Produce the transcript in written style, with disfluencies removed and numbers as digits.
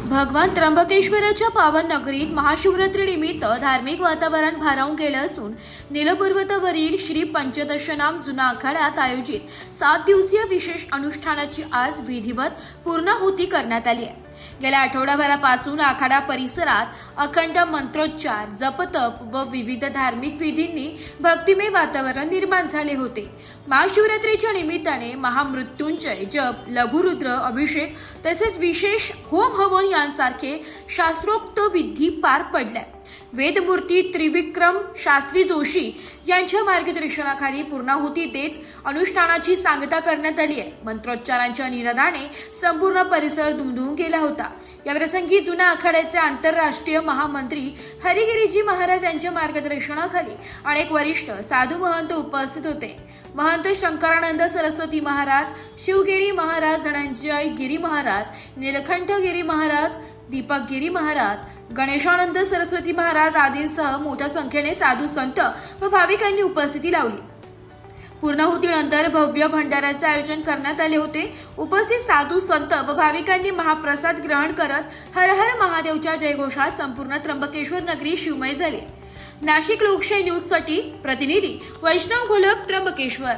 भगवान त्र्यंबकेश्वराच्या पावन नगरीत महाशिवरात्री निमित्त धार्मिक वातावरण भारावून गेलं असून नीलपर्वतावरील श्री पंचदशनाम जुना आखाड्यात आयोजित 7 दिवसीय विशेष अनुष्ठानाची आज विधिवत पूर्णाहुती करण्यात आली आहे। गेल्या आठवडाभरापासून आखाडा परिसरात अखंड मंत्रोच्चार, जपतप व विविध धार्मिक विधींनी भक्तिमय वातावरण निर्माण झाले होते। महाशिवरात्रीच्या निमित्ताने महामृत्युंजय जप, लघुरुद्र अभिषेक तसेच विशेष होम हवन यांसारखे शास्त्रोक्त विधी पार पडल्या। वेदमूर्ती त्रिविक्रम शास्त्री जोशी यांच्या मार्गदर्शनाखाली पूर्णाहुती देत अनुष्ठानाची सांगता करण्यात आली आहे। मंत्रोच्चारांच्या निनादाने संपूर्ण परिसर दुमदुमून गेला होता। या प्रसंगी जुना आखाड्याचे आंतरराष्ट्रीय महामंत्री हरिगिरीजी महाराज यांच्या मार्गदर्शनाखाली अनेक वरिष्ठ साधू महंत उपस्थित होते। महंत शंकरानंद सरस्वती महाराज, शिवगिरी महाराज, धनंजय गिरी महाराज, नीलकंठ गिरी महाराज, दीपक गिरी महाराज, गणेशानंद सरस्वती महाराज आदींसह मोठ्या संख्येने साधू संत व भाविकांनी उपस्थिती लावली। पूर्णाहुतीनंतर भव्य भंडाऱ्याचे आयोजन करण्यात आले होते। उपस्थित साधू संत व भाविकांनी महाप्रसाद ग्रहण करत हर हर महादेवच्या जयघोषात संपूर्ण त्र्यंबकेश्वर नगरी शिवमय झाली। नाशिक लोकशाही न्यूज साठी प्रतिनिधी वैष्णव घोलप, त्र्यंबकेश्वर।